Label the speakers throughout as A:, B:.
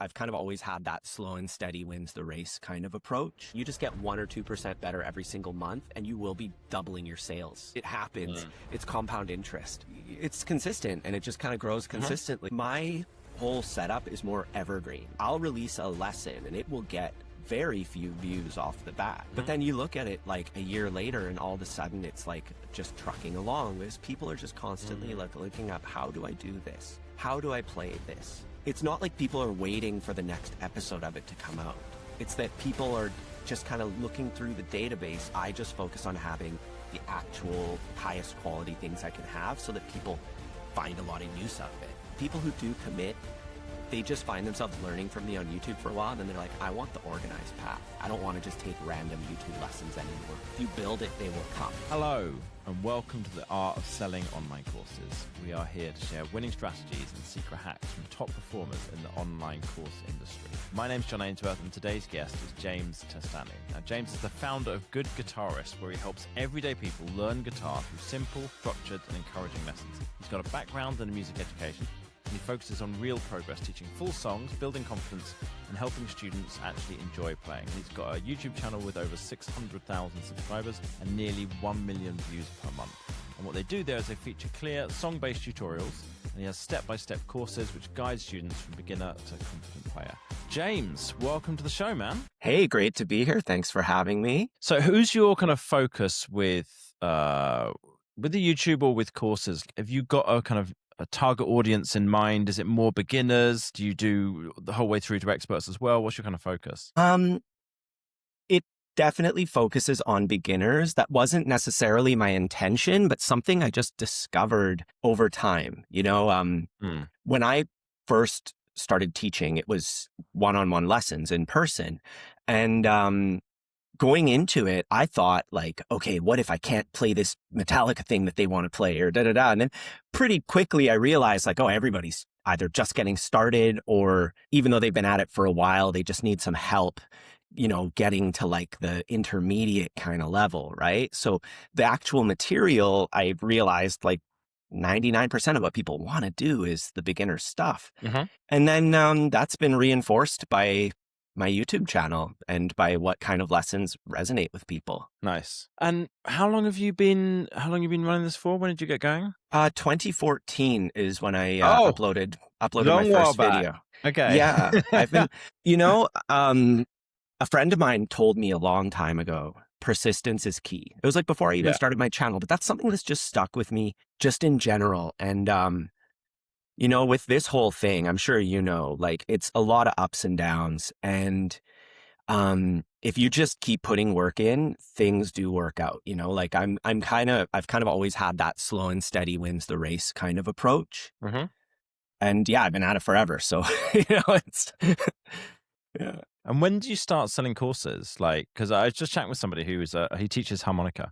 A: I've kind of always had that slow and steady wins the race kind of approach. You just get 1 or 2% better every single month and you will be doubling your sales. It happens. It's compound interest. It's consistent and it just kind of grows consistently. My whole setup is more evergreen. I'll release a lesson and it will get very few views off the bat. But then you look at it like a year later and all of a sudden it's like just trucking along because people are just constantly like looking up, how do I do this? How do I play this? It's not like people are waiting for the next episode of it to come out. It's that people are just kind of looking through the database. I just focus on having the actual highest quality things I can have so that people find a lot of use out of it. People who do commit, they just find themselves learning from me on YouTube for a while, and then they're like, I want the organized path. I don't want to just take random YouTube lessons anymore. If you build it, they will come.
B: Hello, and welcome to the Art of Selling Online Courses. We are here to share winning strategies and secret hacks from top performers in the online course industry. My name's John Ainsworth, and today's guest is James Testani. Now, James is the founder of Good Guitarist, where he helps everyday people learn guitar through simple, structured, and encouraging lessons. He's got a background in music education, and he focuses on real progress, teaching full songs, building confidence, and helping students actually enjoy playing. He's got a YouTube channel with over 600,000 subscribers and nearly 1 million views per month. And what they do there is they feature clear song-based tutorials, and he has step-by-step courses which guide students from beginner to confident player. James, welcome to the show, man.
A: Hey, great to be here. Thanks for having me.
B: So who's your kind of focus with the YouTube or with courses? Have you got a kind of a target audience in mind? Is it more beginners? Do you do the whole way through to experts as well? What's your kind of focus?
A: It definitely focuses on beginners. That wasn't necessarily my intention, but something I just discovered over time. You know, when I first started teaching, it was one-on-one lessons in person. And going into it, I thought like, okay, what if I can't play this Metallica thing that they want to play or da-da-da. And then pretty quickly I realized like, oh, everybody's either just getting started or even though they've been at it for a while, they just need some help, you know, getting to like the intermediate kind of level, right? So the actual material, I realized like 99% of what people want to do is the beginner stuff. And then that's been reinforced by my YouTube channel and by what kind of lessons resonate with people.
B: Nice. And how long have you been running this for? When did you get going?
A: 2014 is when I uploaded my first video.
B: Okay.
A: Yeah. I've been, you know, a friend of mine told me a long time ago, persistence is key. It was like before I even started my channel, but that's something that's just stuck with me just in general. And, you know, with this whole thing, I'm sure you know, like it's a lot of ups and downs. And if you just keep putting work in, things do work out. You know, like I've kind of always had that slow and steady wins the race kind of approach. And yeah, I've been at it forever. So, you know, it's yeah.
B: And when did you start selling courses? Like, because I was just chatting with somebody who he teaches harmonica.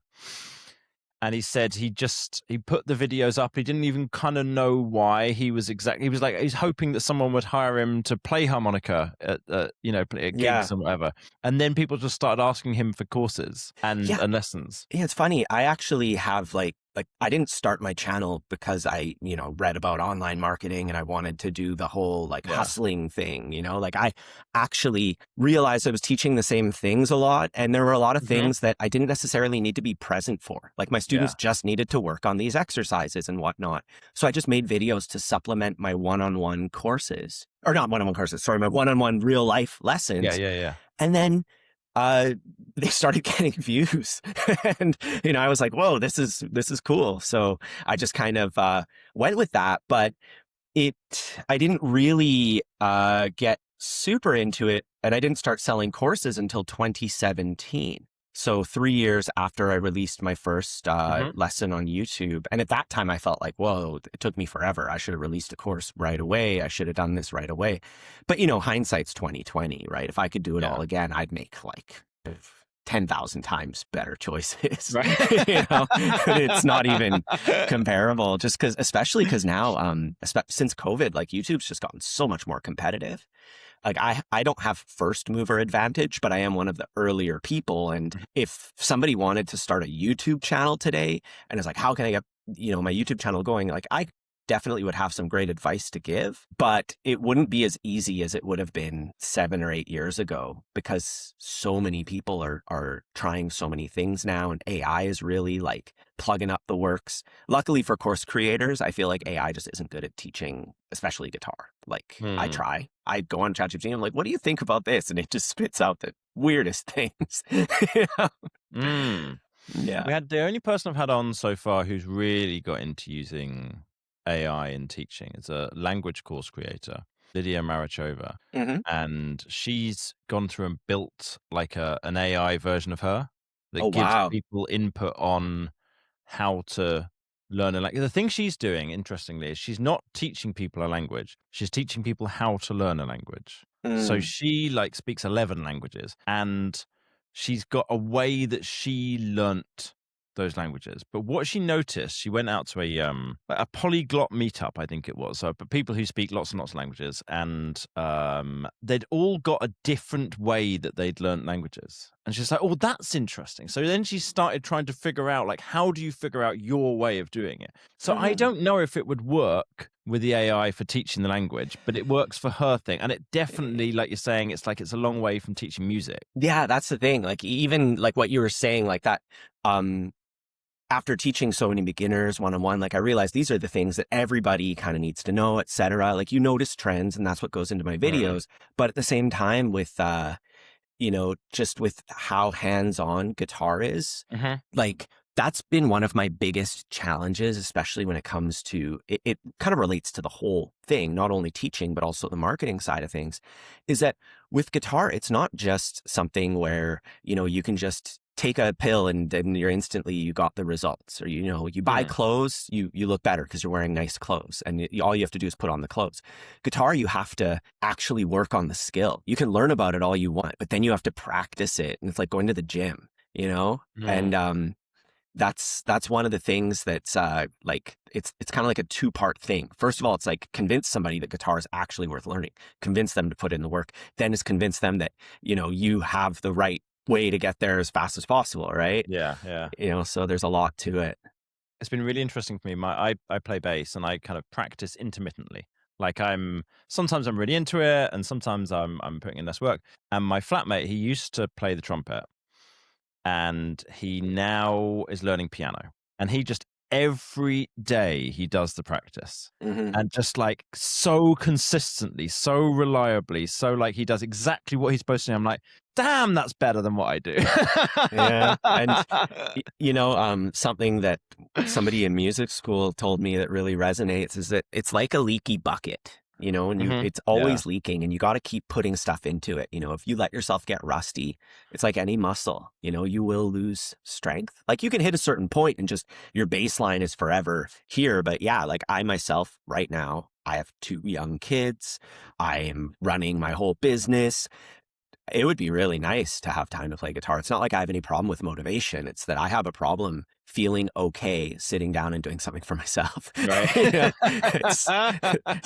B: And he said he put the videos up. He didn't even kind of know why. He was hoping that someone would hire him to play harmonica at gigs and whatever. And then people just started asking him for courses and lessons.
A: Yeah, it's funny. I actually have like I didn't start my channel because I, you know, read about online marketing and I wanted to do the whole like hustling thing, you know, like I actually realized I was teaching the same things a lot. And there were a lot of things that I didn't necessarily need to be present for. Like my students just needed to work on these exercises and whatnot. So I just made videos to supplement my one-on-one courses, or not one-on-one courses, sorry, my one-on-one real life lessons.
B: Yeah.
A: And then they started getting views and, you know, I was like, whoa, this is cool. So I just kind of, went with that, but I didn't really, get super into it and I didn't start selling courses until 2017. So 3 years after I released my first, lesson on YouTube. And at that time I felt like, whoa, it took me forever. I should have released a course right away. I should have done this right away. But, you know, hindsight's 2020, right? If I could do it all again, I'd make like 10,000 times better choices. Right. You know, it's not even comparable just especially because now, since COVID, like YouTube's just gotten so much more competitive. Like I don't have first mover advantage, but I am one of the earlier people. And if somebody wanted to start a YouTube channel today and is like, how can I get, you know, my YouTube channel going? Like definitely would have some great advice to give, but it wouldn't be as easy as it would have been 7 or 8 years ago, because so many people are trying so many things now, and AI is really like plugging up the works. Luckily for course creators, I feel like AI just isn't good at teaching, especially guitar. Like I go on ChatGPT and I'm like, what do you think about this? And it just spits out the weirdest things. Yeah.
B: We had the only person I've had on so far who's really got into using AI in teaching is a language course creator, Lydia Marichova. And she's gone through and built like an AI version of her that
A: Oh,
B: gives
A: wow.
B: people input on how to learn a language. The thing she's doing, interestingly, is she's not teaching people a language. She's teaching people how to learn a language. So she like speaks 11 languages, and she's got a way that she learnt those languages. But what she noticed, she went out to a polyglot meetup, I think it was. So, but people who speak lots and lots of languages, and they'd all got a different way that they'd learnt languages. And she's like, "Oh, that's interesting." So then she started trying to figure out, like, how do you figure out your way of doing it? So I don't know if it would work with the AI for teaching the language, but it works for her thing. And it definitely, like you're saying, it's like it's a long way from teaching music.
A: Yeah, that's the thing. Like, even like what you were saying, like that, after teaching so many beginners one-on-one, like I realized these are the things that everybody kind of needs to know, etc. Like, you notice trends, and that's what goes into my videos. But at the same time, with just with how hands-on guitar is, like that's been one of my biggest challenges, especially when it comes to it kind of relates to the whole thing, not only teaching, but also the marketing side of things, is that with guitar, it's not just something where, you can just take a pill and then you got the results. Or, you buy clothes, you look better because you're wearing nice clothes, and all you have to do is put on the clothes. Guitar, you have to actually work on the skill. You can learn about it all you want, but then you have to practice it. And it's like going to the gym, and that's one of the things that's like it's kind of like a two-part thing. First of all, it's like convince somebody that guitar is actually worth learning, convince them to put in the work, then is convince them that you have the right way to get there as fast as possible, right? So there's a lot to it.
B: It's been really interesting for me. I play bass, and I kind of practice intermittently. Like sometimes I'm really into it, and sometimes I'm putting in less work. And my flatmate, he used to play the trumpet, and he now is learning piano, and he just every day he does the practice, and just like so consistently, so reliably, so like he does exactly what he's supposed to do. I'm like, damn, that's better than what I do.
A: Yeah. And something that somebody in music school told me that really resonates is that it's like a leaky bucket. And it's always leaking, and you got to keep putting stuff into it. If you let yourself get rusty, it's like any muscle, you will lose strength. Like, you can hit a certain point and just your baseline is forever here. But yeah, like I myself right now, I have 2 young kids. I am running my whole business. It would be really nice to have time to play guitar. It's not like I have any problem with motivation. It's that I have a problem feeling okay sitting down and doing something for myself.
B: Right.
A: It's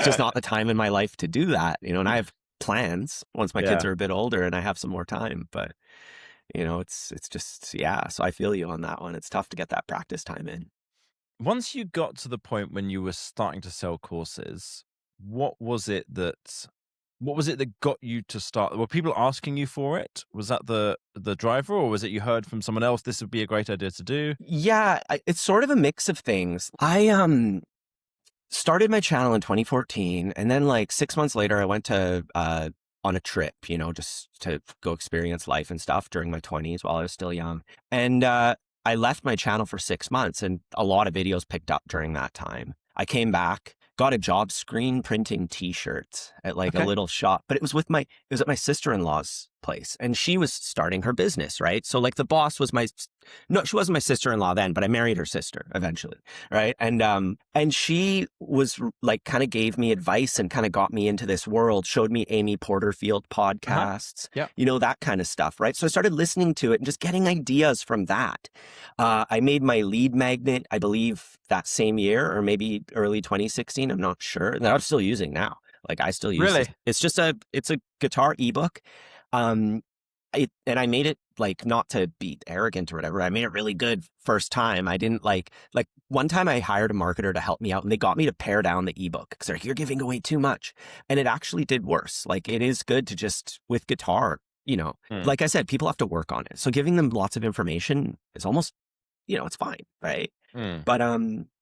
A: just not the time in my life to do that, and I have plans once my kids are a bit older and I have some more time, but it's just, yeah. So I feel you on that one. It's tough to get that practice time in.
B: Once you got to the point when you were starting to sell courses, what was it that got you to start? Were people asking you for it? Was that the driver, or was it you heard from someone else, this would be a great idea to do?
A: Yeah, it's sort of a mix of things. I started my channel in 2014, and then like 6 months later, I went to on a trip, just to go experience life and stuff during my 20s while I was still young. And I left my channel for 6 months, and a lot of videos picked up during that time. I came back, got a job screen printing t-shirts at like a little shop, but it was at my sister-in-law's place, and she was starting her business, right? So like the boss was she wasn't my sister-in-law then, but I married her sister eventually, right? And she was like, kind of gave me advice and kind of got me into this world, showed me Amy Porterfield podcasts, that kind of stuff, right? So I started listening to it and just getting ideas from that. I made my lead magnet, I believe that same year, or maybe early 2016, I'm not sure, that I'm still using now. Like I still use it. It's a guitar ebook. and I made it like not to be arrogant or whatever. I made it really good first time. I didn't like one time I hired a marketer to help me out and they got me to pare down the ebook because they're like, you're giving away too much. And it actually did worse. Like it is good to just with guitar, like I said, people have to work on it. So giving them lots of information is almost, it's fine. Right. But,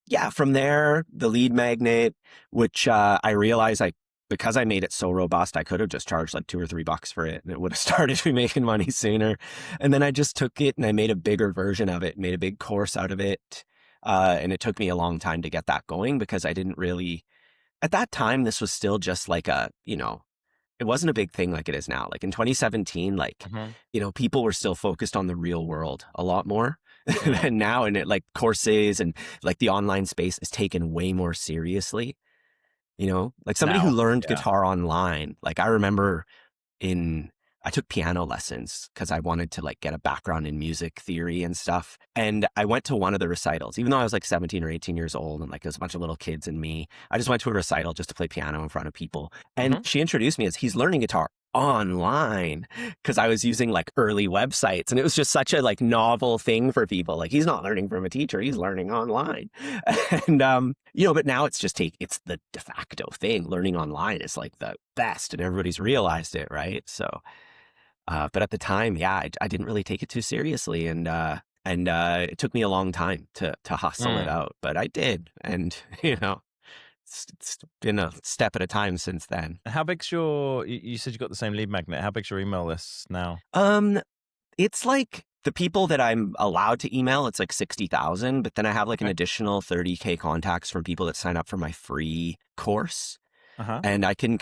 A: yeah, from there, the lead magnet, which, I realized because I made it so robust, I could have just charged like $2 or $3 for it and it would have started me making money sooner. And then I just took it and I made a bigger version of it, made a big course out of it. And it took me a long time to get that going because I didn't really, at that time, this was still just like it wasn't a big thing like it is now. Like in 2017, people were still focused on the real world a lot more than now. And it like courses and like the online space is taken way more seriously. Like somebody who learned guitar online, like I remember I took piano lessons because I wanted to like get a background in music theory and stuff. And I went to one of the recitals, even though I was like 17 or 18 years old and like there was a bunch of little kids and me. I just went to a recital just to play piano in front of people. And she introduced me as he's learning guitar online because I was using like early websites and it was just such a like novel thing for people. Like he's not learning from a teacher, he's learning online. And but now it's it's the de facto thing. Learning online is like the best and everybody's realized it, right? So but at the time, I didn't really take it too seriously and it took me a long time to hustle it out, but I did. And it's been a step at a time since then.
B: How big's you said you got the same lead magnet. How big's your email list now?
A: It's like the people that I'm allowed to email, it's like 60,000, but then I have like an additional 30K contacts from people that sign up for my free course. And I can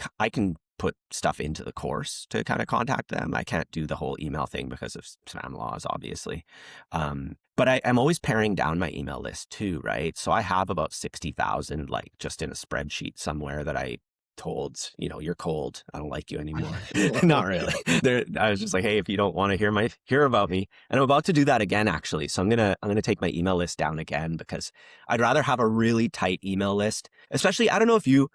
A: put stuff into the course to kind of contact them. I can't do the whole email thing because of spam laws, obviously. But I'm always paring down my email list too, right? So I have about 60,000 like just in a spreadsheet somewhere that I told, you're cold. I don't like you anymore. Not really. I was just like, hey, if you don't want to hear about me, and I'm about to do that again, actually. So I'm gonna take my email list down again because I'd rather have a really tight email list. Especially, I don't know if you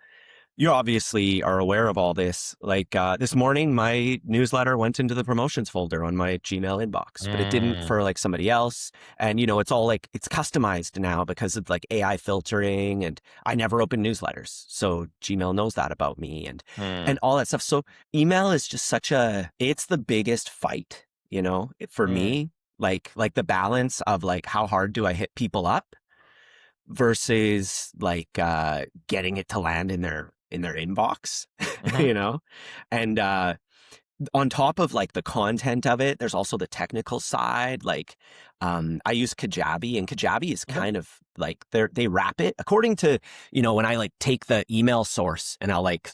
A: obviously are aware of all this. Like this morning, my newsletter went into the promotions folder on my Gmail inbox, but it didn't for like somebody else. And, it's all like, it's customized now because of like AI filtering and I never open newsletters. So Gmail knows that about me and all that stuff. So email is just it's the biggest fight, for me, like the balance of like, how hard do I hit people up versus like getting it to land in their inbox, and on top of like the content of it, there's also the technical side. Like I use Kajabi, and Kajabi is kind of like they wrap it according to, when I like take the email source and I'll like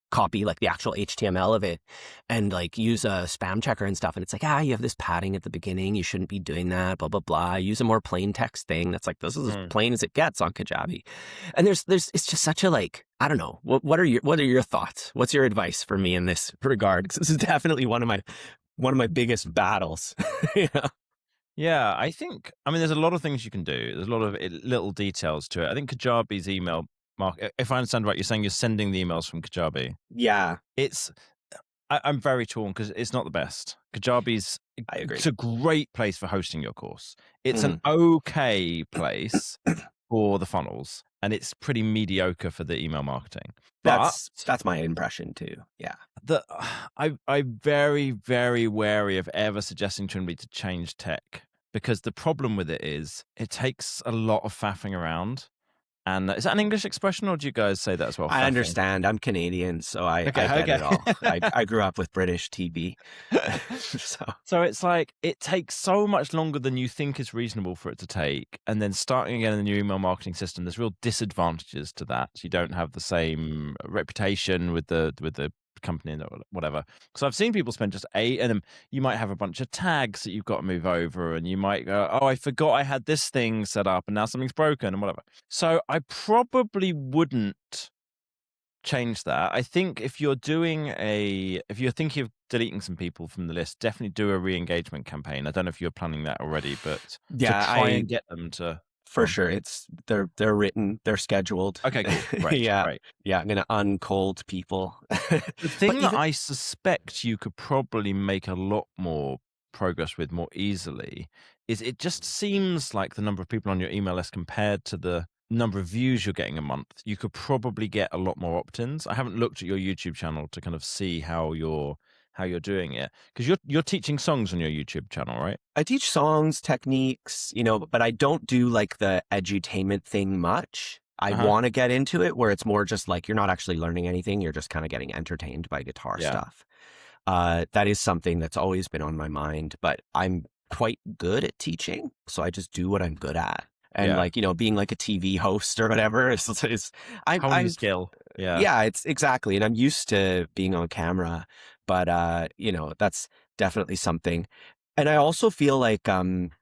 A: copy like the actual HTML of it and like use a spam checker and stuff. And it's like, you have this padding at the beginning. You shouldn't be doing that, blah, blah, blah. Use a more plain text thing. That's like, this is as plain as it gets on Kajabi. And it's just such a like, I don't know. What are your thoughts? What's your advice for me in this regard? Because this is definitely one of my biggest battles.
B: Yeah, I think, there's a lot of things you can do. There's a lot of little details to it. I think Kajabi's email, Mark, if I understand right, you're saying you're sending the emails from Kajabi.
A: Yeah.
B: I'm very torn because it's not the best. Kajabi's,
A: I agree.
B: It's a great place for hosting your course. It's an okay place for the funnels, and it's pretty mediocre for the email marketing.
A: That's my impression too. Yeah.
B: I'm very, very wary of ever suggesting to anybody to change tech because the problem with it is it takes a lot of faffing around. And is that an English expression, or do you guys say that as well?
A: I understand. I'm Canadian, so I get it all. I grew up with British TV.
B: So it's like, it takes so much longer than you think is reasonable for it to take. And then starting again in the new email marketing system, there's real disadvantages to that. You don't have the same reputation with the company and whatever. So I've seen people spend just and you might have a bunch of tags that you've got to move over, and you might go, I forgot I had this thing set up and now something's broken and whatever. So I probably wouldn't change that. I think if you're thinking of deleting some people from the list, definitely do a re-engagement campaign. I don't know if you're planning that already, but try and get them to. Go
A: For
B: on.
A: sure. They're written, they're scheduled.
B: Okay, cool. Great,
A: Yeah.
B: great.
A: Yeah, I'm gonna uncold people.
B: The
A: But
B: thing that
A: even
B: I suspect you could probably make a lot more progress with more easily is it just seems like the number of people on your email list compared to the number of views you're getting a month, you could probably get a lot more opt-ins. I haven't looked at your YouTube channel to kind of see how you're doing it because you're teaching songs on your YouTube channel, right?
A: I teach songs, techniques, but I don't do like the edutainment thing much. I
B: Uh-huh.
A: want to get into it where it's more just like you're not actually learning anything. You're just kind of getting entertained by guitar
B: Yeah.
A: stuff. That is something that's always been on my mind, but I'm quite good at teaching. So I just do what I'm good at. And
B: Yeah.
A: like, being like a TV host or whatever is
B: Whole new
A: I'm
B: skill. Yeah.
A: yeah, it's exactly. And I'm used to being on camera, but that's definitely something. And I also feel like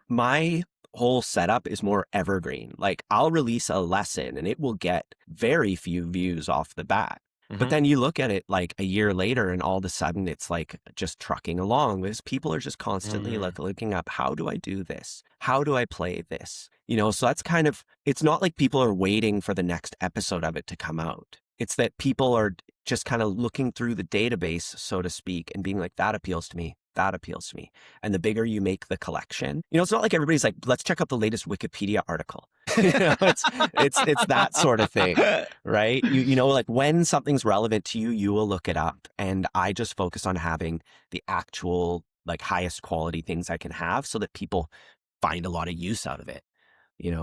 A: my whole setup is more evergreen. Like I'll release a lesson and it will get very few views off the bat. But
B: Mhm.
A: then you look at it like a year later and all of a sudden it's like just trucking along because people are just constantly like looking up, how do I do this? How do I play this? So that's kind of, it's not like people are waiting for the next episode of it to come out. It's that people are just kind of looking through the database, so to speak, and being like, that appeals to me. That appeals to me. And the bigger you make the collection, it's not like everybody's like, let's check out the latest Wikipedia article. It's that sort of thing, right? Like when something's relevant to you, you will look it up. And I just focus on having the actual like highest quality things I can have so that people find a lot of use out of it.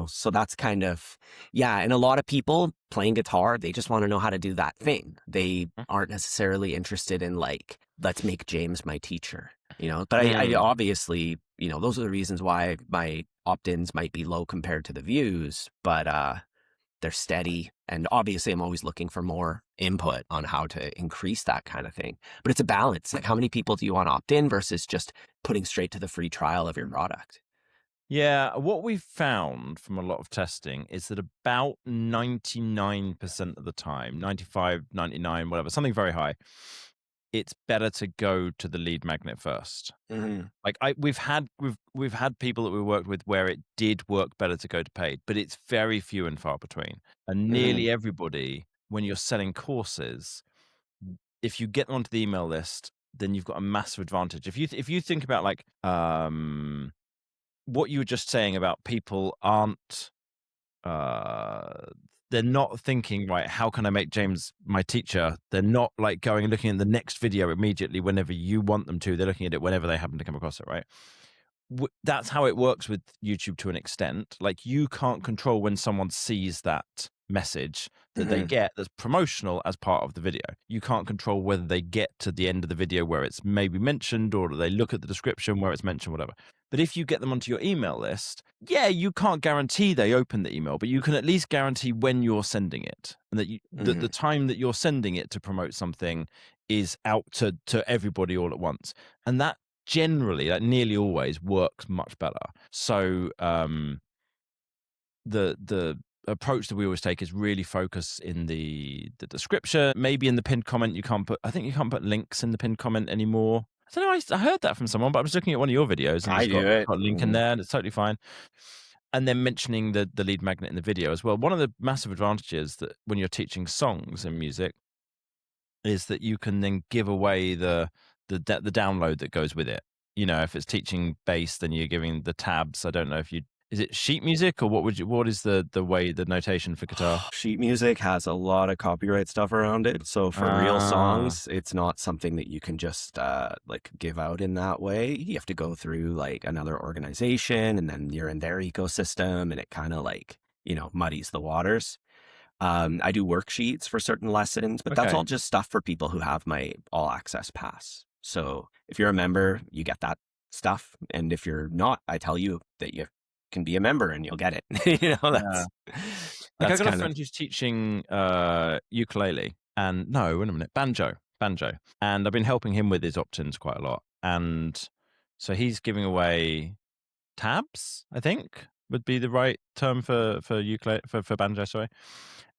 A: So that's kind of, yeah. And a lot of people playing guitar, they just want to know how to do that thing. They aren't necessarily interested in like, let's make James my teacher, but I obviously, those are the reasons why my opt-ins might be low compared to the views, but they're steady. And obviously I'm always looking for more input on how to increase that kind of thing. But it's a balance. Like how many people do you want to opt in versus just putting straight to the free trial of your product?
B: Yeah, what we've found from a lot of testing is that about 99% of the time, 95, 99, whatever, something very high, it's better to go to the lead magnet first.
A: Mm-hmm.
B: Like we've had people that we worked with where it did work better to go to paid, but it's very few and far between. And nearly everybody, when you're selling courses, if you get them onto the email list, then you've got a massive advantage. If you think about like what you were just saying about people aren't they're not thinking, right, how can I make James my teacher? They're not like going and looking at the next video immediately whenever you want them to. They're looking at it whenever they happen to come across it, right? That's how it works with YouTube to an extent. Like you can't control when someone sees that message that they get that's promotional as part of the video. You can't control whether they get to the end of the video where it's maybe mentioned or they look at the description where it's mentioned, whatever. But if you get them onto your email list, yeah, you can't guarantee they open the email, but you can at least guarantee when you're sending it and that the time that you're sending it to promote something is out to everybody all at once. And that generally, like nearly always, works much better. So the approach that we always take is really focus in the description. Maybe in the pinned comment I think you can't put links in the pinned comment anymore. I don't know, I heard that from someone, but I was looking at one of your videos and
A: I
B: it's
A: do it.
B: got a link in there and it's totally fine. And then mentioning the lead magnet in the video as well. One of the massive advantages that when you're teaching songs and music is that you can then give away the download that goes with it. If it's teaching bass, then you're giving the tabs. I don't know if is it sheet music or what is the way, the notation for guitar?
A: Sheet music has a lot of copyright stuff around it. So for real songs, it's not something that you can just like give out in that way. You have to go through like another organization and then you're in their ecosystem and it kind of like, muddies the waters. I do worksheets for certain lessons, but that's all just stuff for people who have my all access pass. So if you're a member, you get that stuff. And if you're not, I tell you that you can be a member and you'll get it. That's
B: like I got
A: kind
B: a friend who's teaching ukulele and wait a minute, banjo. And I've been helping him with his opt-ins quite a lot. And so he's giving away tabs, I think. would be the right term for ukulele for banjo, sorry.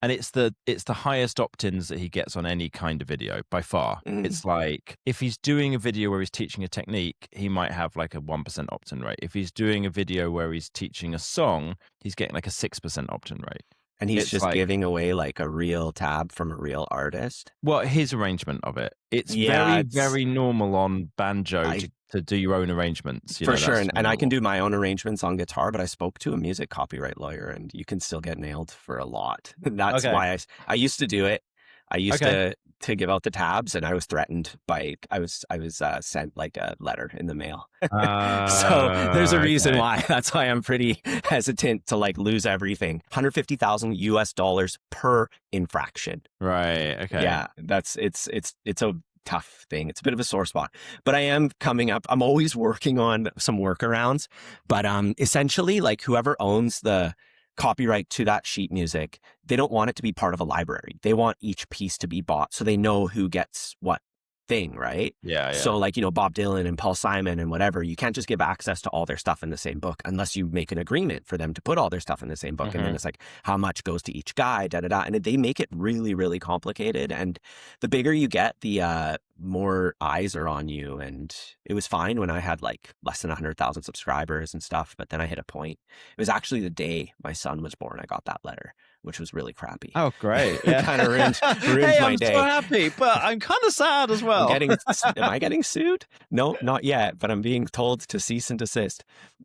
B: And it's the highest opt-ins that he gets on any kind of video by far. It's like if he's doing a video where he's teaching a technique, he might have like a 1% opt-in rate. If he's doing a video where he's teaching a song, he's getting like a 6% opt-in rate.
A: And he's
B: It's
A: just
B: like,
A: giving away like a real tab from a real artist.
B: well, his arrangement of it. It's
A: Yeah,
B: very normal on banjo to do your own arrangements.
A: For sure. And I can do my own arrangements on guitar, but I spoke to a music copyright lawyer and you can still get nailed for a lot. That's why I used to do it. I used to give out the tabs, and I was threatened by I was sent like a letter in the mail. So there's a reason why. That's why I'm pretty hesitant to like lose everything. $150,000 per infraction.
B: Right. Okay.
A: Yeah, it's a tough thing. It's a bit of a sore spot, but I am coming up. I'm always working on some workarounds, but essentially like whoever owns the copyright to that sheet music, they don't want it to be part of a library. They want each piece to be bought so they know who gets what thing, right?
B: Yeah.
A: So like, Bob Dylan and Paul Simon and whatever, you can't just give access to all their stuff in the same book unless you make an agreement for them to put all their stuff in the same book. And then it's like, how much goes to each guy, And they make it really, really complicated. And the bigger you get, the more eyes are on you. And it was fine when I had like less than 100,000 subscribers and stuff. But then I hit a point. It was actually the day my son was born, I got that letter, which was really crappy.
B: Oh, great.
A: Yeah. Kind of ruined my day.
B: I'm so happy, but I'm kind of sad as well.
A: Am I getting sued? No, not yet, but I'm being told to cease and desist.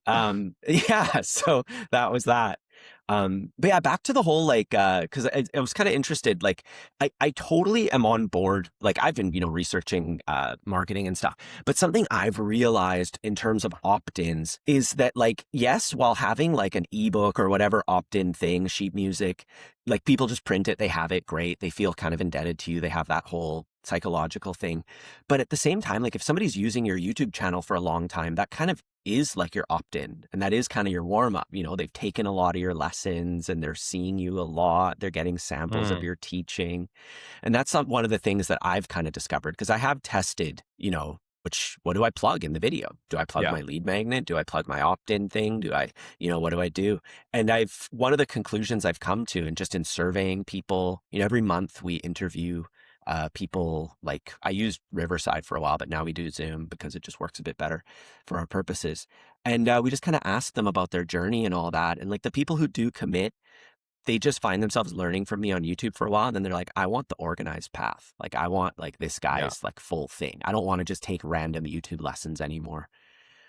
A: Yeah, so that was that. But yeah, back to the whole, like, cause I was kind of interested, like, I totally am on board. Like I've been, researching, marketing and stuff, but something I've realized in terms of opt-ins is that like, yes, while having like an ebook or whatever opt-in thing, sheet music, like people just print it, they have it, great. They feel kind of indebted to you. They have that whole psychological thing. But at the same time, like if somebody's using your YouTube channel for a long time, that kind of is like your opt-in, and that is kind of your warm-up. They've taken a lot of your lessons and they're seeing you a lot. They're getting samples of your teaching. And that's one of the things that I've kind of discovered, because I have tested, what do I plug in the video? Do I plug my lead magnet? Do I plug my opt-in thing? Do I, what do I do? And one of the conclusions I've come to, and just in surveying people, every month we interview people. Like I used Riverside for a while, but now we do Zoom because it just works a bit better for our purposes. And we just kind of ask them about their journey and all that. And like the people who do commit, they just find themselves learning from me on YouTube for a while. And then they're like, I want the organized path. Like I want like this guy's like full thing. I don't want to just take random YouTube lessons anymore.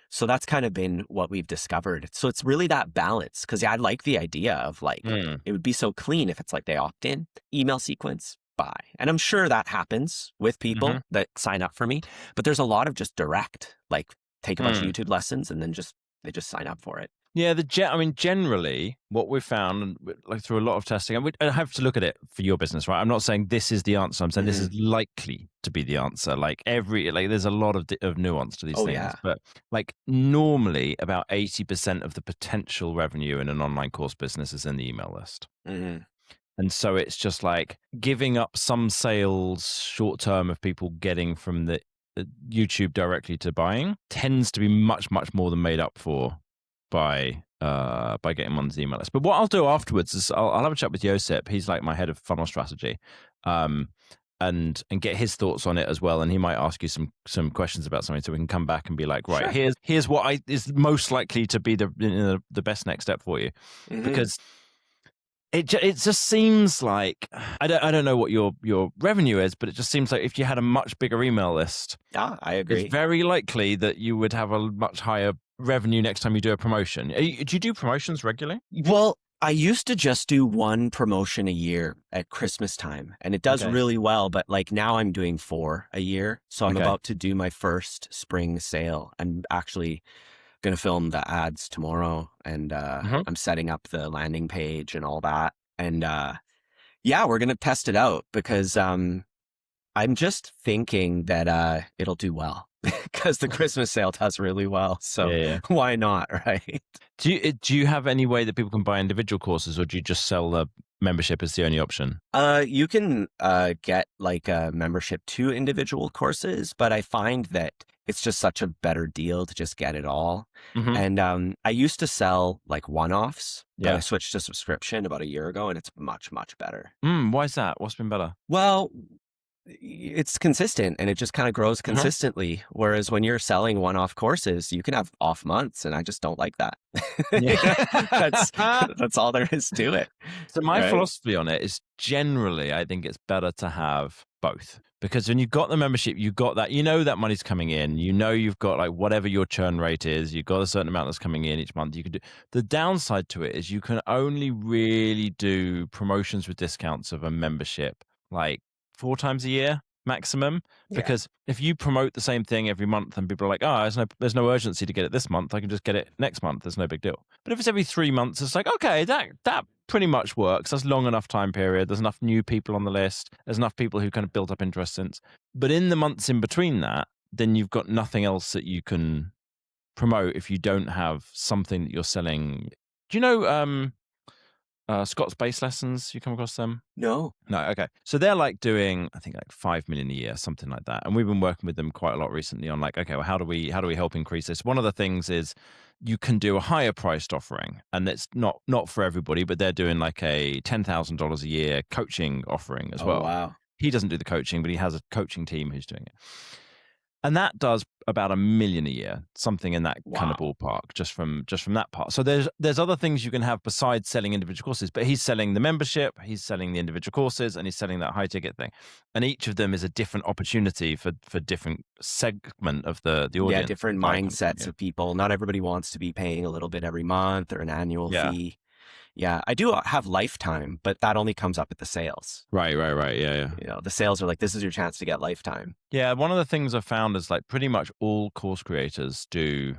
A: So that's kind of been what we've discovered. So it's really that balance, because I like the idea of like, it would be so clean if it's like they opt in, email sequence, buy. And I'm sure that happens with people that sign up for me, but there's a lot of just direct, like take a bunch of YouTube lessons and then they just sign up for it.
B: Yeah, generally what we've found, like through a lot of testing, and I have to look at it for your business, right? I'm not saying this is the answer. I'm saying this is likely to be the answer. Like there's a lot of nuance to these things, but like normally about 80% of the potential revenue in an online course business is in the email list. And so it's just like giving up some sales short term of people getting from the YouTube directly to buying tends to be much, much more than made up for by getting them on the email list. But what I'll do afterwards is I'll have a chat with Josip. He's like my head of funnel strategy, and get his thoughts on it as well. And he might ask you some questions about something, so we can come back and be like, right, here's what is most likely to be the best next step for you, because it just seems like I don't know what your revenue is, but it just seems like if you had a much bigger email list,
A: I agree.
B: It's very likely that you would have a much higher revenue next time you do a promotion. Do you do promotions regularly?
A: Well, I used to just do one promotion a year at Christmas time, and it does really well. But like now I'm doing 4 a year. So I'm about to do my first spring sale. I'm actually going to film the ads tomorrow, and I'm setting up the landing page and all that. And we're going to test it out, because I'm just thinking that it'll do well, because the Christmas sale does really well. So why not, right?
B: Do you have any way that people can buy individual courses, or do you just sell the membership as the only option?
A: You can get like a membership to individual courses, but I find that it's just such a better deal to just get it all.
B: Mm-hmm.
A: And I used to sell like one-offs, but
B: Yeah.
A: I switched to subscription about a year ago, and it's much, much better.
B: Why is that? What's been better?
A: Well, it's consistent and it just kind of grows
B: Uh-huh.
A: consistently. Whereas when you're selling one-off courses, you can have off months, and I just don't like that. That's
B: Yeah.
A: that's all there is to it.
B: So my
A: Right?
B: philosophy on it is generally, I think it's better to have both, because when you've got the membership, you've got that, that money's coming in, you've got like whatever your churn rate is, you've got a certain amount that's coming in each month. You can do the downside to it is you can only really do promotions with discounts of a membership like 4 times a year maximum.
A: Yeah.
B: Because if you promote the same thing every month and people are like, oh, there's no urgency to get it this month, I can just get it next month, there's no big deal. But if it's every 3 months, it's like, okay, that pretty much works. That's long enough time period. There's enough new people on the list. There's enough people who kind of built up interest since. But in the months in between that, then you've got nothing else that you can promote if you don't have something that you're selling. Do you know Scott's Base Lessons? You come across them?
A: No.
B: No, okay. So they're like doing, I think, like 5 million a year, something like that. And we've been working with them quite a lot recently on like, okay, well, how do we help increase this? One of the things is you can do a higher priced offering, and it's not for everybody, but they're doing like a $10,000 a year coaching offering as well.
A: Wow.
B: He doesn't do the coaching, but he has a coaching team who's doing it. And that does about $1 million a year, something in that kind of ballpark, just from that part. So there's other things you can have besides selling individual courses, but he's selling the membership, he's selling the individual courses, and he's selling that high ticket thing. And each of them is a different opportunity for different segment of the audience.
A: Yeah, different mindsets of people. Not everybody wants to be paying a little bit every month or an annual fee. Yeah, I do have lifetime, but that only comes up at the sales.
B: Right. Yeah.
A: The sales are like, this is your chance to get lifetime.
B: Yeah, one of the things I've found is like pretty much all course creators do,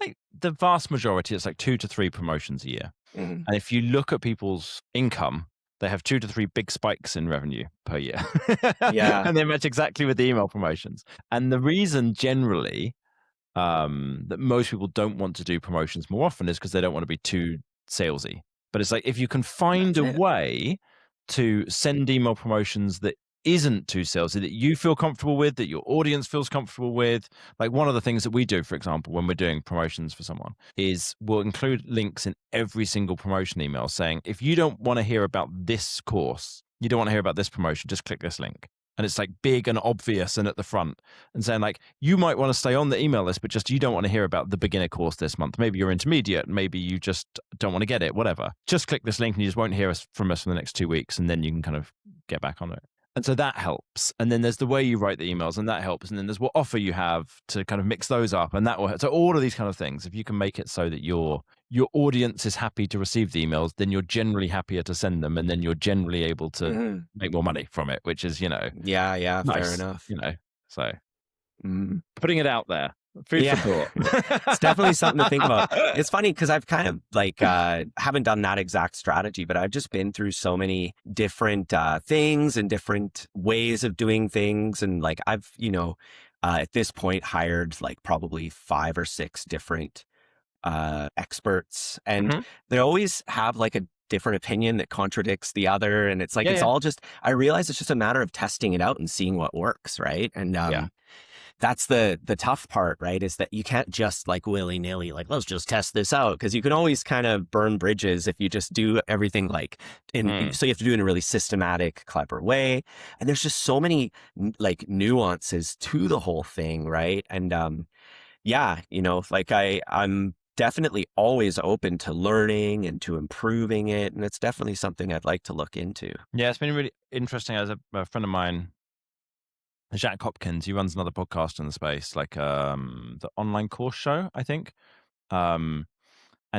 B: like the vast majority, it's like 2 to 3 promotions a year.
A: Mm-hmm.
B: And if you look at people's income, they have 2 to 3 big spikes in revenue per year.
A: Yeah.
B: And they match exactly with the email promotions. And the reason generally that most people don't want to do promotions more often is because they don't want to be too salesy. But it's like, if you can find a way to send email promotions that isn't too salesy, that you feel comfortable with, that your audience feels comfortable with. Like one of the things that we do, for example, when we're doing promotions for someone, is we'll include links in every single promotion email saying, if you don't want to hear about this course, you don't want to hear about this promotion, just click this link. And it's like big and obvious and at the front, and saying like, you might want to stay on the email list, but just you don't want to hear about the beginner course this month. Maybe you're intermediate, maybe you just don't want to get it, whatever. Just click this link and you just won't hear from us for the next 2 weeks, and then you can kind of get back on it. And so that helps. And then there's the way you write the emails, and that helps. And then there's what offer you have to kind of mix those up, and that will help. So all of these kind of things, if you can make it so that your audience is happy to receive the emails, then you're generally happier to send them, and then you're generally able to make more money from it, which is,
A: Yeah,
B: nice,
A: fair enough.
B: So putting it out there. Food for thought.
A: It's definitely something to think about. It's funny because I've kind of like haven't done that exact strategy, but I've just been through so many different things and different ways of doing things. And like I've, at this point hired like probably 5 or 6 different experts, and they always have like a different opinion that contradicts the other. And it's like, all just, I realize it's just a matter of testing it out and seeing what works. Right. And that's the tough part, right? Is that you can't just like willy-nilly, like, let's just test this out. Because you can always kind of burn bridges if you just do everything like so you have to do it in a really systematic, clever way. And there's just so many like nuances to the whole thing, right? And like I'm definitely always open to learning and to improving it. And it's definitely something I'd like to look into.
B: Yeah, it's been really interesting. As a friend of mine, Jack Hopkins, he runs another podcast in the space, like the Online Course Show, I think. And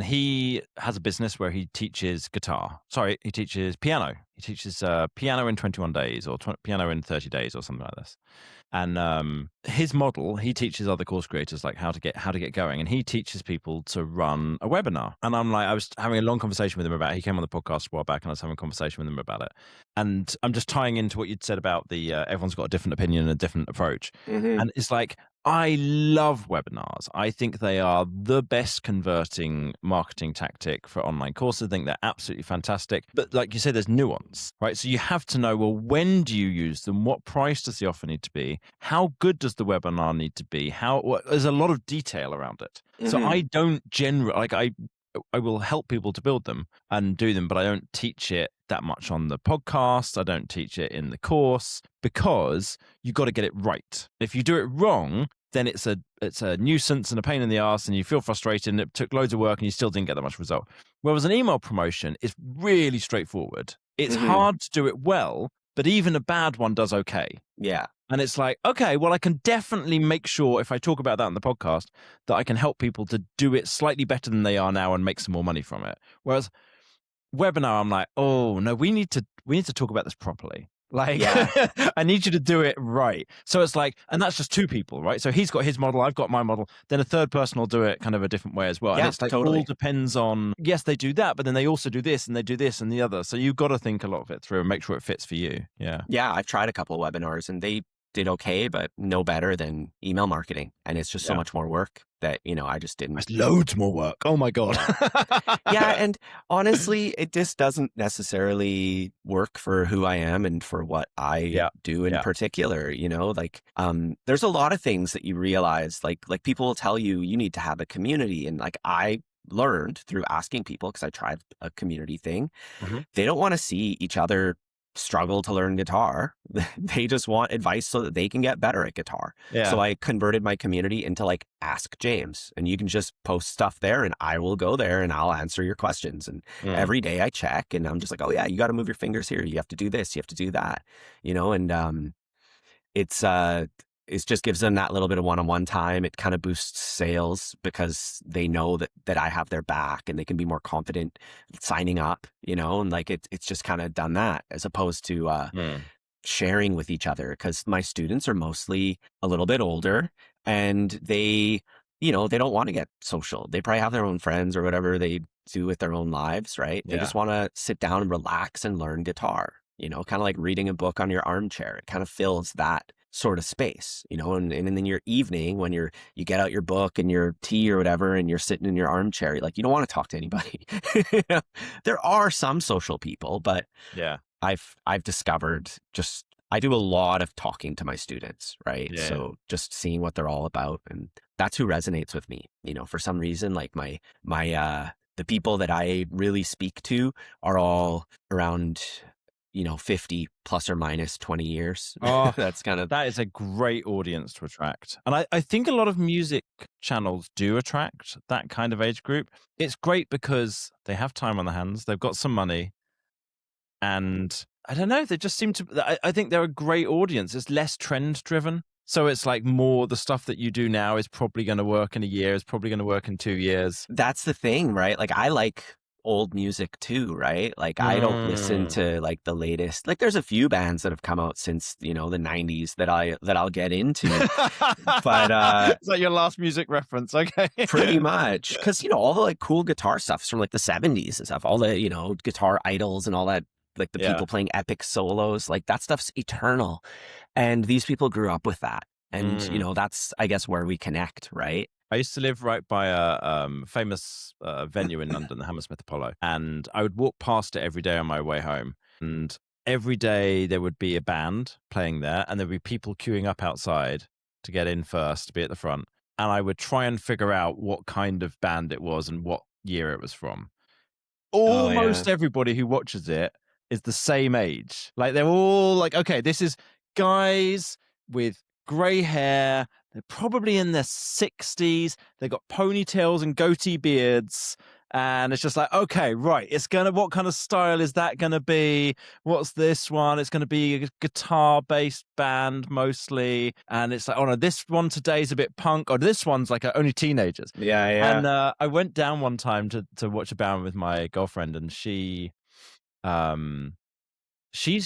B: he has a business where he teaches he teaches piano. He teaches piano in 21 days or piano in 30 days or something like this. And his model, he teaches other course creators like how to get going, and he teaches people to run a webinar. And I'm like, I was having a long conversation with him about it. He came on the podcast a while back, and I was having a conversation with him about it. And I'm just tying into what you'd said about the everyone's got a different opinion and a different approach. And it's like, I love webinars. I think they are the best converting marketing tactic for online courses. I think they're absolutely fantastic. But like you say, there's nuance, right? So you have to know, well, when do you use them? What price does the offer need to be? How good does the webinar need to be? There's a lot of detail around it. So I don't generally, like I will help people to build them and do them, but I don't teach it that much on the podcast. I don't teach it in the course because you got to get it right. If you do it wrong, then it's a nuisance and a pain in the ass, and you feel frustrated, and it took loads of work and you still didn't get that much result. Whereas an email promotion is really straightforward. It's hard to do it well, but even a bad one does okay.
A: Yeah.
B: And it's like, okay, well, I can definitely make sure if I talk about that on the podcast that I can help people to do it slightly better than they are now and make some more money from it. Whereas webinar, I'm like, oh no, we need to talk about this properly. Like, yeah. I need you to do it right. So it's like, and that's just two people, right? So he's got his model, I've got my model. Then a third person will do it kind of a different way as well.
A: Yeah,
B: and it's like
A: totally.
B: all depends on, yes, they do that, but then they also do this and they do this and the other. So you've got to think a lot of it through and make sure it fits for you. Yeah.
A: Yeah, I've tried a couple of webinars and they did okay, but no better than email marketing. And it's just so much more work that, I just didn't.
B: It's loads more work. Oh my God.
A: Yeah. And honestly, it just doesn't necessarily work for who I am and for what I do in particular, there's a lot of things that you realize, like people will tell you, you need to have a community. And like I learned through asking people, because I tried a community thing, they don't want to see each other struggle to learn guitar. They just want advice so that they can get better at guitar. Yeah. So I converted my community into like Ask James, and you can just post stuff there and I will go there and I'll answer your questions. And every day I check and I'm just like, oh yeah, you got to move your fingers here. You have to do this. You have to do that, and it just gives them that little bit of one-on-one time. It kind of boosts sales because they know that I have their back and they can be more confident signing up, and like it's just kind of done that as opposed to sharing with each other, because my students are mostly a little bit older and they don't want to get social. They probably have their own friends or whatever they do with their own lives, right? They just want to sit down and relax and learn guitar, kind of like reading a book on your armchair. It kind of fills that sort of space, and in your evening when you get out your book and your tea or whatever and you're sitting in your armchair, like you don't want to talk to anybody. There are some social people, but I've discovered I do a lot of talking to my students, right? Yeah. So just seeing what they're all about, and that's who resonates with me. For some reason, like my the people that I really speak to are all around 50 plus or minus 20 years.
B: Oh,
A: that
B: is a great audience to attract. And I think a lot of music channels do attract that kind of age group. It's great because they have time on their hands, they've got some money, and I don't know, they just seem to, I think they're a great audience. It's less trend driven. So it's like more the stuff that you do now is probably going to work in a year, is probably going to work in 2 years.
A: That's the thing, right? Like I like old music too, right? Like I don't listen to like the latest. Like there's a few bands that have come out since the 90s that I'll get into. But
B: is that your last music reference? Okay.
A: Pretty much, because all the like cool guitar stuff's from like the 70s and stuff. All the guitar idols and all that, like the people playing epic solos, like that stuff's eternal. And these people grew up with that. And that's, I guess, where we connect, right?
B: I used to live right by a famous venue in London, the Hammersmith Apollo, and I would walk past it every day on my way home. And every day there would be a band playing there, and there'd be people queuing up outside to get in first, to be at the front. And I would try and figure out what kind of band it was and what year it was from. Almost everybody who watches it is the same age. Like they're all like, okay, this is guys with grey hair. They're probably in their 60s. They've got ponytails and goatee beards. And it's just like, okay, right. What kind of style is that going to be? What's this one? It's going to be a guitar-based band mostly. And it's like, oh no, this one today is a bit punk. Or this one's like only teenagers.
A: Yeah, yeah.
B: And I went down one time to watch a band with my girlfriend, and she's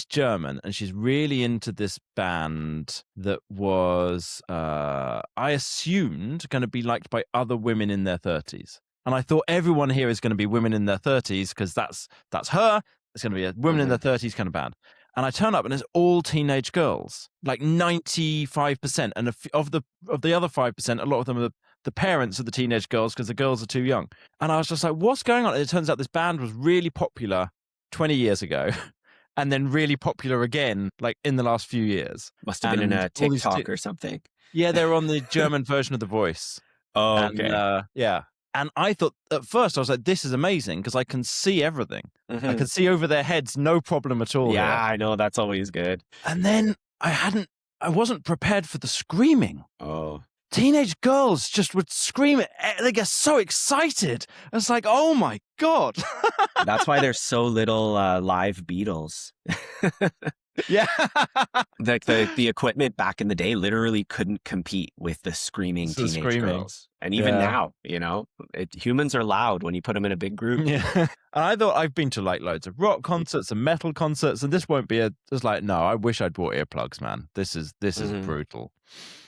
B: German, and she's really into this band that was, I assumed, going to be liked by other women in their 30s. And I thought everyone here is going to be women in their 30s because that's her. It's going to be a women in their 30s kind of band. And I turn up and it's all teenage girls, like 95%. And of the other 5%, a lot of them are the parents of the teenage girls because the girls are too young. And I was just like, what's going on? And it turns out this band was really popular 20 years ago and then really popular again, like in the last few years.
A: Must have been in
B: And
A: a
B: all these
A: TikTok or something.
B: yeah, they were on the German version of The Voice.
A: Oh,
B: And
A: okay.
B: yeah. And I thought at first, I was like, this is amazing because I can see everything. I can see over their heads, no problem at all.
A: Yeah,
B: Here.
A: I know. That's always good.
B: And then I wasn't prepared for the screaming.
A: Oh,
B: Teenage girls just would scream. They get so excited. It's like, oh my God.
A: that's why there's so little live Beatles.
B: Yeah.
A: Like the equipment back in the day literally couldn't compete with the screaming teenage girls. And even now, humans are loud when you put them in a big group.
B: Yeah. And I thought I've been to like loads of rock concerts and metal concerts, and this won't be it's like, no, I wish I'd bought earplugs, man. This is brutal.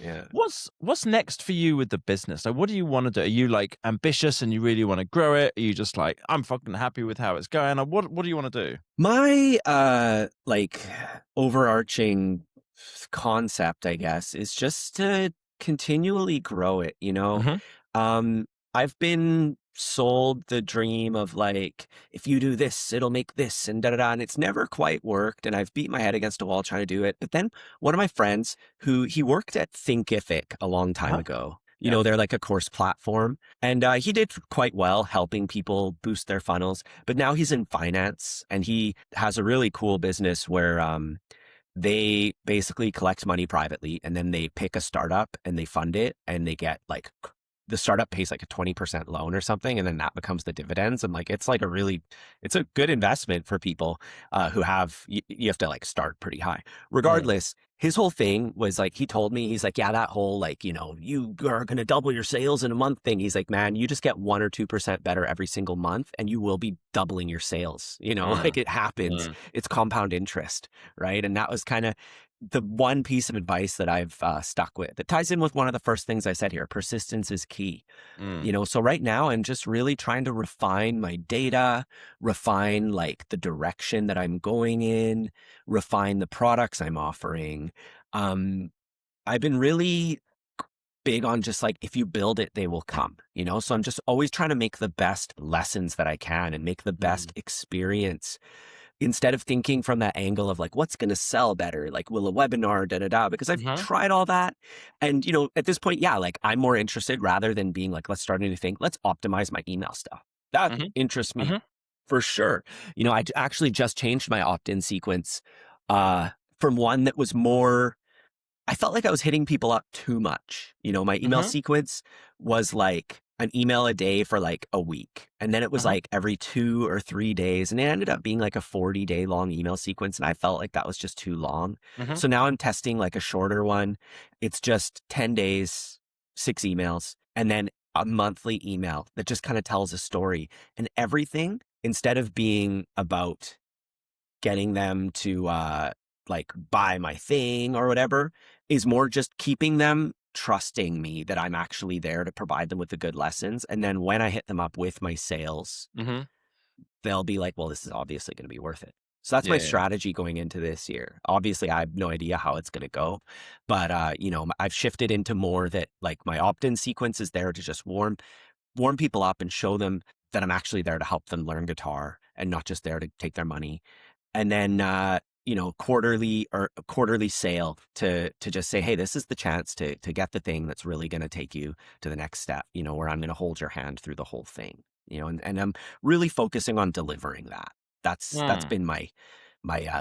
A: Yeah.
B: What's next for you with the business? Like, what do you want to do? Are you like ambitious and you really want to grow it? Are you just like, I'm fucking happy with how it's going? Or what do you want to do?
A: My like overarching concept, I guess, is just to continually grow it, I've been sold the dream of like, if you do this, it'll make this and da-da-da, and it's never quite worked, and I've beat my head against a wall trying to do it. But then one of my friends he worked at Thinkific a long time ago. They're like a course platform, and he did quite well helping people boost their funnels, but now he's in finance, and he has a really cool business where they basically collect money privately, and then they pick a startup and they fund it, and they get like, the startup pays like a 20% loan or something, and then that becomes the dividends. And like, it's a good investment for people who you have to like start pretty high. Regardless, his whole thing was like, he told me, he's like, yeah, that whole like, you are going to double your sales in a month thing. He's like, man, you just get 1 or 2% better every single month and you will be doubling your sales. Like, it happens. It's compound interest, right? And that was kind of the one piece of advice that I've stuck with. It ties in with one of the first things I said here. Persistence is key. So right now I'm just really trying to refine my data, refine like the direction that I'm going in, refine the products I'm offering. I've been really big on just like, if you build it, they will come, so I'm just always trying to make the best lessons that I can and make the best experience, instead of thinking from that angle of like, what's going to sell better? Like, will a webinar, da-da-da, because I've tried all that. And, at this point, yeah, like I'm more interested, rather than being like, let's start a new thing. Let's optimize my email stuff. That interests me for sure. I actually just changed my opt-in sequence from one that was more, I felt like I was hitting people up too much. My email sequence was like an email a day for like a week. And then it was like every 2 or 3 days. And it ended up being like a 40-day long email sequence. And I felt like that was just too long. So now I'm testing like a shorter one. It's just 10 days, 6 emails, and then a monthly email that just kind of tells a story. And everything, instead of being about getting them to like buy my thing or whatever, is more just keeping them trusting me that I'm actually there to provide them with the good lessons. And then when I hit them up with my sales, they'll be like, well, this is obviously going to be worth it. So that's my strategy going into this year. Obviously, I have no idea how it's going to go, but I've shifted into more that like my opt-in sequence is there to just warm people up and show them that I'm actually there to help them learn guitar and not just there to take their money. And then quarterly sale to just say, hey, this is the chance to get the thing that's really going to take you to the next step, where I'm going to hold your hand through the whole thing, and I'm really focusing on delivering that. That's been my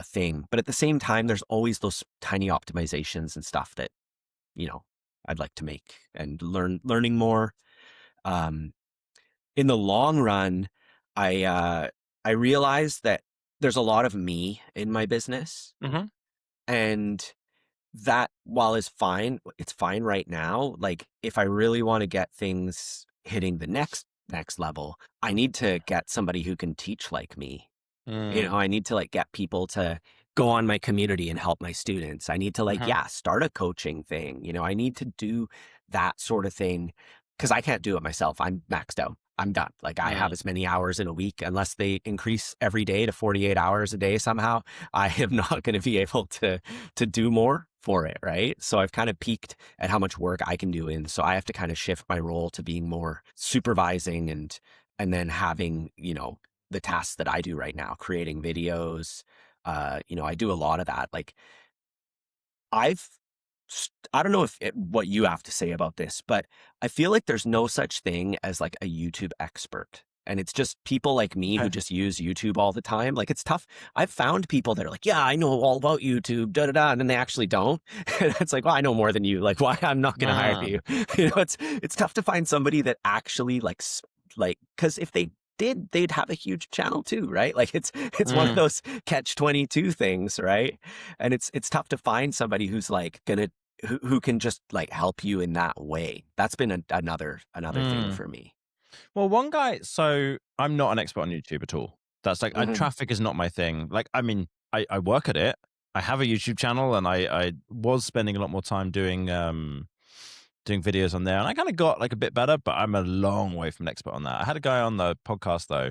A: thing. But at the same time, there's always those tiny optimizations and stuff that, I'd like to make and learning more. In the long run, I realized that there's a lot of me in my business, and that, while it's fine right now. Like, if I really want to get things hitting the next level, I need to get somebody who can teach like me. I need to like get people to go on my community and help my students. I need to like, start a coaching thing. I need to do that sort of thing, because I can't do it myself. I'm maxed out. I'm done. Like I have as many hours in a week, unless they increase every day to 48 hours a day somehow, I am not going to be able to do more for it. Right. So I've kind of peaked at how much work I can do in. So I have to kind of shift my role to being more supervising and then having, the tasks that I do right now, creating videos. I do a lot of that. Like I've, I don't know what you have to say about this, but I feel like there's no such thing as like a YouTube expert. And it's just people like me who just use YouTube all the time. Like it's tough. I've found people that are like, yeah, I know all about YouTube, da da da, and then they actually don't. And it's like, well, I know more than you. Like, why I'm not going to hire you? It's tough to find somebody that actually because if they did, they'd have a huge channel too, right? Like it's one of those catch-22 things, right? And it's tough to find somebody who's like who can just like help you in that way. That's been another thing for me.
B: Well, one guy, so I'm not an expert on YouTube at all. That's like, traffic is not my thing. Like, I mean, I work at it. I have a YouTube channel, and I was spending a lot more time doing videos on there, and I kind of got like a bit better, but I'm a long way from an expert on that. I had a guy on the podcast though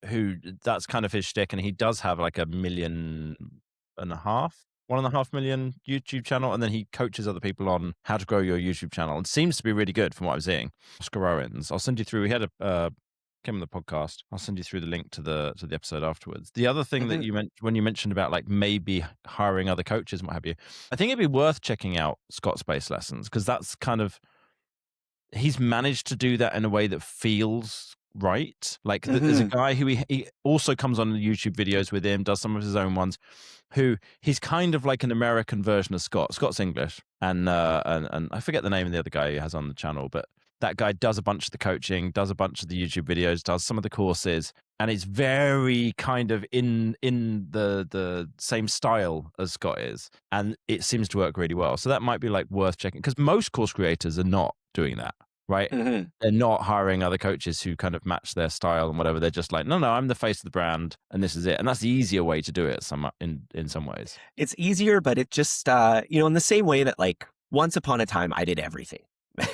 B: who that's kind of his shtick, and he does have like 1.5 million YouTube channel, and then he coaches other people on how to grow your YouTube channel, and seems to be really good from what I'm seeing. Oscar Owens, I'll send you through. We had came on the podcast. I'll send you through the link to the episode afterwards. The other thing that you when you mentioned about like maybe hiring other coaches and what have you, I think it'd be worth checking out Scott's Space Lessons, because that's kind of, he's managed to do that in a way that feels right. Like there's a guy who he also comes on the YouTube videos with him, does some of his own ones, who he's kind of like an American version of Scott. Scott's English, and I forget the name of the other guy he has on the channel, but that guy does a bunch of the coaching, does a bunch of the YouTube videos, does some of the courses, and it's very kind of in the same style as Scott is, and it seems to work really well. So that might be like worth checking, because most course creators are not doing that, right? They're not hiring other coaches who kind of match their style and whatever. They're just like, no, I'm the face of the brand, and this is it. And that's the easier way to do it in some ways.
A: It's easier, but it just, in the same way that like once upon a time I did everything.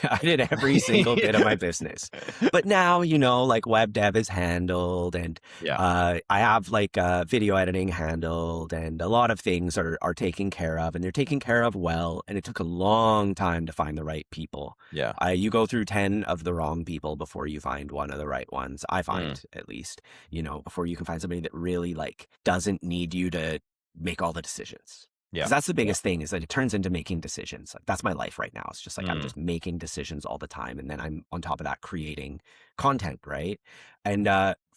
A: I did every single bit of my business. But now, like web dev is handled, and I have like video editing handled, and a lot of things are taken care of, and they're taken care of well. And it took a long time to find the right people.
B: Yeah.
A: You go through 10 of the wrong people before you find one of the right ones. I find at least, before you can find somebody that really like doesn't need you to make all the decisions.
B: Yeah.
A: Because that's the biggest thing, is that it turns into making decisions. Like that's my life right now. It's just like I'm just making decisions all the time. And then I'm on top of that creating content, right? And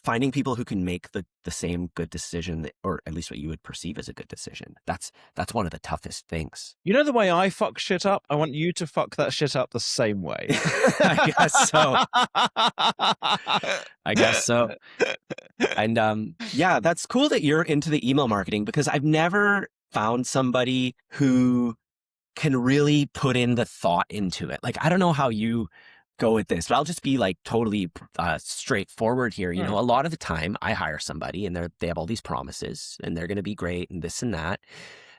A: finding people who can make the same good decision, or at least what you would perceive as a good decision. That's one of the toughest things.
B: You know the way I fuck shit up? I want you to fuck that shit up the same way.
A: I guess so. I guess so. And that's cool that you're into the email marketing, because I've never found somebody who can really put in the thought into it. Like, I don't know how you go with this, but I'll just be like totally straightforward here. A lot of the time I hire somebody and they have all these promises and they're going to be great and this and that.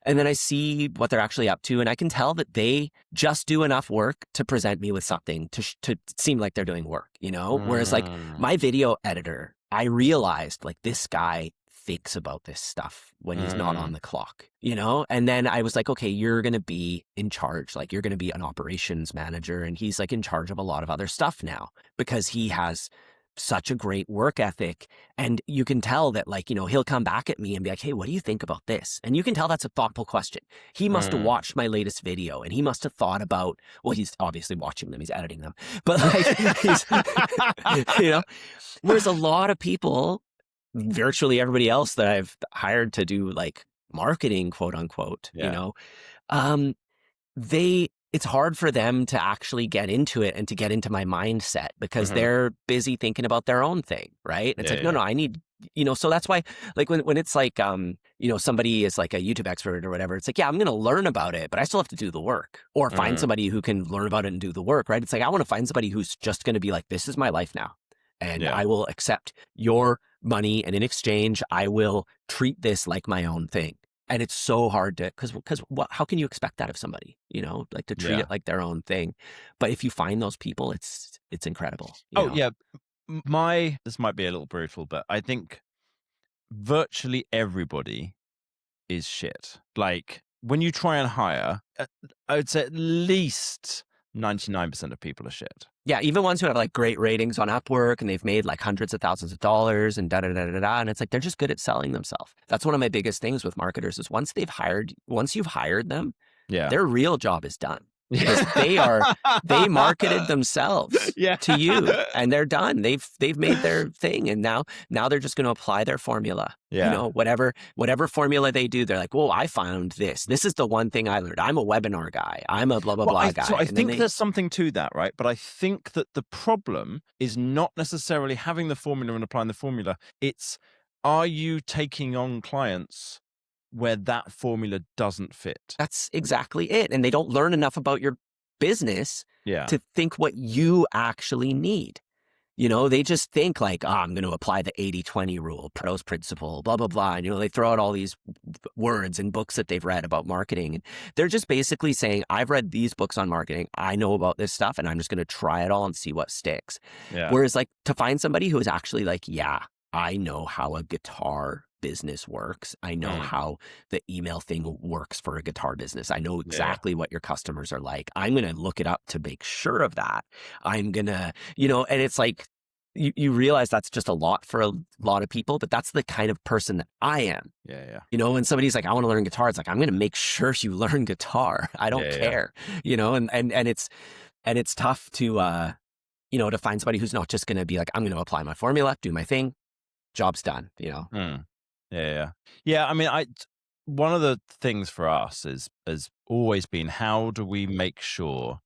A: And then I see what they're actually up to, and I can tell that they just do enough work to present me with something to seem like they're doing work, Whereas like my video editor, I realized like this guy thinks about this stuff when he's not on the clock, And then I was like, okay, you're going to be in charge. Like you're going to be an operations manager, and he's like in charge of a lot of other stuff now because he has such a great work ethic. And you can tell that like, he'll come back at me and be like, hey, what do you think about this? And you can tell that's a thoughtful question. He must have watched my latest video, and he must have thought about, well, he's obviously watching them, he's editing them, but like, he's, whereas a lot of people, virtually everybody else that I've hired to do like marketing, quote unquote, it's hard for them to actually get into it and to get into my mindset, because they're busy thinking about their own thing. Right. It's no, I need, so that's why like when it's like, somebody is like a YouTube expert or whatever, it's like, yeah, I'm going to learn about it, but I still have to do the work, or find somebody who can learn about it and do the work. Right. It's like, I want to find somebody who's just going to be like, this is my life now. And I will accept your money, and in exchange, I will treat this like my own thing. And it's so hard to, because what, how can you expect that of somebody, like to treat
B: Yeah.
A: it like their own thing? But if you find those people, it's incredible,
B: Oh, yeah. This might be a little brutal, but I think virtually everybody is shit. Like when you try and hire, I would say at least 99% of people are shit.
A: Yeah, even ones who have like great ratings on Upwork and they've made like hundreds of thousands of dollars and da da da da da, and it's like they're just good at selling themselves. That's one of my biggest things with marketers is once you've hired them,
B: Yeah.
A: their real job is done because they marketed themselves
B: Yeah.
A: to you and they're done. They've made their thing, and now they're just going to apply their formula.
B: Yeah.
A: Whatever formula they do, they're like, "Whoa, I found this. This is the one thing I learned. I'm a webinar guy. I'm a blah blah blah guy."
B: So I think there's something to that, right? But I think that the problem is not necessarily having the formula and applying the formula. It's, are you taking on clients where that formula doesn't fit?
A: That's exactly it. And they don't learn enough about your business to think what you actually need. They just think like, I'm going to apply the 80-20 rule, pros principle, blah, blah, blah. And, they throw out all these words and books that they've read about marketing. And they're just basically saying, I've read these books on marketing. I know about this stuff and I'm just going to try it all and see what sticks.
B: Yeah.
A: Whereas like to find somebody who is actually like, yeah, I know how a guitar business works. I know how the email thing works for a guitar business. I know exactly what your customers are like. I'm going to look it up to make sure of that. I'm going to, and it's like, you realize that's just a lot for a lot of people, but that's the kind of person that I am.
B: Yeah.
A: When somebody's like, I want to learn guitar, it's like, I'm going to make sure you learn guitar. I don't care, and it's tough to, to find somebody who's not just going to be like, I'm going to apply my formula, do my thing, job's done,
B: Yeah. I mean, one of the things for us has always been, how do we make sure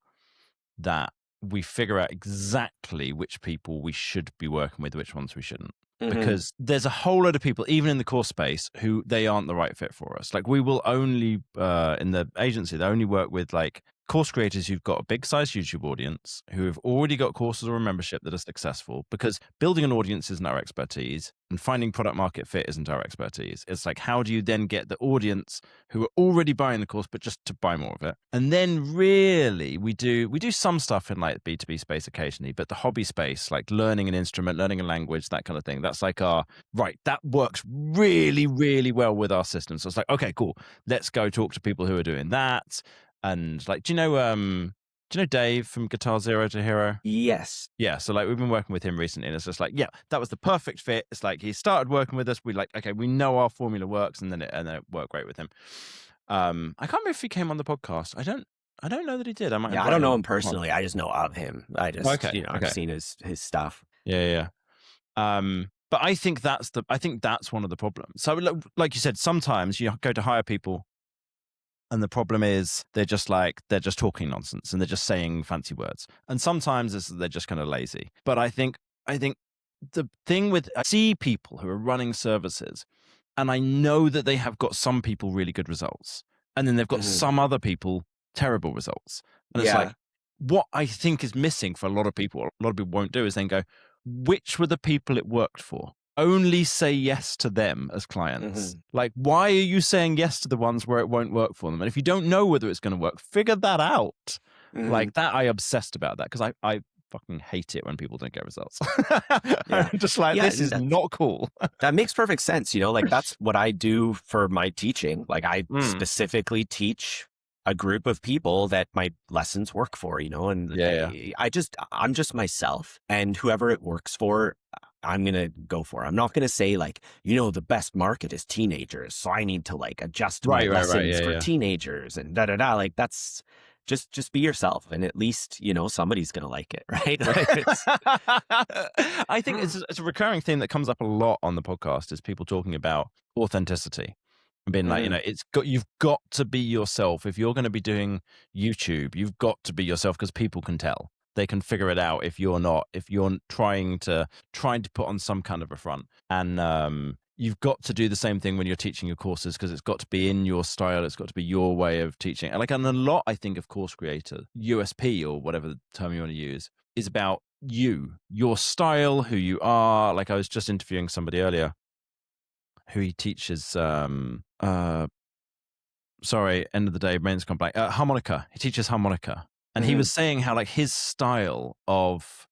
B: that we figure out exactly which people we should be working with, which ones we shouldn't? Because there's a whole load of people, even in the course space, who they aren't the right fit for us. Like we will only, in the agency, they only work with like course creators who've got a big size YouTube audience, who have already got courses or a membership that are successful, because building an audience isn't our expertise and finding product market fit isn't our expertise. It's like, how do you then get the audience who are already buying the course, but just to buy more of it? And then really we do some stuff in like the B2B space occasionally, but the hobby space, like learning an instrument, learning a language, that kind of thing, that's like that works really, really well with our system. So it's like, okay, cool. Let's go talk to people who are doing that. And like, do you know Dave from Guitar Zero to Hero?
A: Yes.
B: Yeah. So like we've been working with him recently, and it's just like, yeah, that was the perfect fit. It's like he started working with us. We like, okay, we know our formula works, and then it worked great with him. I can't remember if he came on the podcast. I don't know that he did. I
A: don't know him personally. I just know of him. I just I've seen his stuff.
B: Yeah. But I think that's one of the problems. So like you said, sometimes you go to hire people, and the problem is they're just talking nonsense and they're just saying fancy words. And sometimes they're just kind of lazy. But I think the thing with, I see people who are running services, and I know that they have got some people really good results, and then they've got some other people terrible results. And it's like, what I think is missing for a lot of people won't do is then go, which were the people it worked for? Only say yes to them as clients. Like, why are you saying yes to the ones where it won't work for them? And if you don't know whether it's going to work, figure that out. Like that, I obsessed about that, because I fucking hate it when people don't get results. I'm just like, this is not cool.
A: That makes perfect sense. Like that's what I do for my teaching. Like I specifically teach a group of people that my lessons work for, and I'm just myself, and whoever it works for, I'm going to go for. I'm not going to say like, the best market is teenagers, so I need to like adjust my lessons for teenagers and da da da. Like that's just be yourself, and at least, somebody's going to like it, right?
B: I think it's a recurring theme that comes up a lot on the podcast, is people talking about authenticity. Being like, you've got to be yourself. If you're going to be doing YouTube, you've got to be yourself, because people can tell. They can figure it out if you're not, if you're trying to put on some kind of a front. And you've got to do the same thing when you're teaching your courses, because it's got to be in your style. It's got to be your way of teaching. And a lot, I think, of course creator, USP or whatever the term you want to use, is about your style, who you are. Like I was just interviewing somebody earlier who he teaches sorry, end of the day, brain's gone blank. Harmonica. He teaches harmonica. And he was saying how like his style of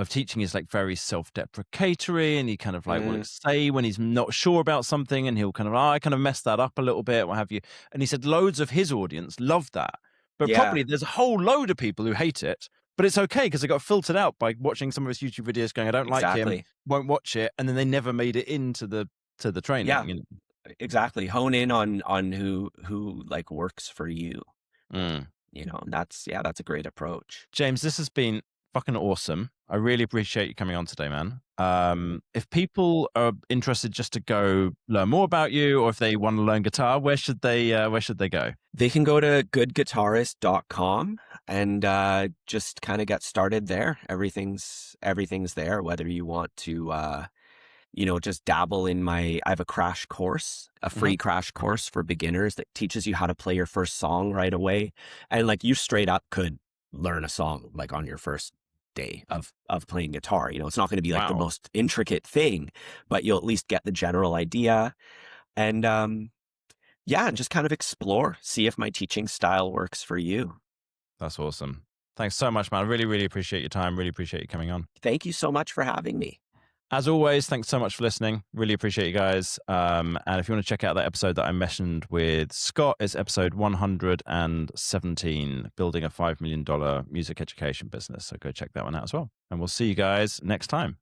B: teaching is like very self-deprecatory, and he kind of like will say when he's not sure about something, and he'll kind of, I kind of messed that up a little bit, what have you. And he said loads of his audience love that. But probably there's a whole load of people who hate it, but it's okay because it got filtered out by watching some of his YouTube videos going, I don't like him, won't watch it. And then they never made it into the training.
A: Yeah,
B: you know?
A: exactly. Hone in on who like works for you. You know, that's a great approach.
B: James, this has been fucking awesome. I really appreciate you coming on today, man. If people are interested just to go learn more about you, or if they want to learn guitar, where should they go?
A: They can go to goodguitarist.com and just kind of get started there. Everything's there, whether you want to just dabble in I have a crash course, a free crash course for beginners that teaches you how to play your first song right away. And like you straight up could learn a song like on your first day of playing guitar. You know, it's not going to be like the most intricate thing, but you'll at least get the general idea. And and just kind of explore, see if my teaching style works for you.
B: That's awesome. Thanks so much, man. I really, really appreciate your time. Really appreciate you coming on.
A: Thank you so much for having me.
B: As always, thanks so much for listening. Really appreciate you guys. And if you want to check out that episode that I mentioned with Scott, it's episode 117, Building a $5 Million Music Education Business. So go check that one out as well. And we'll see you guys next time.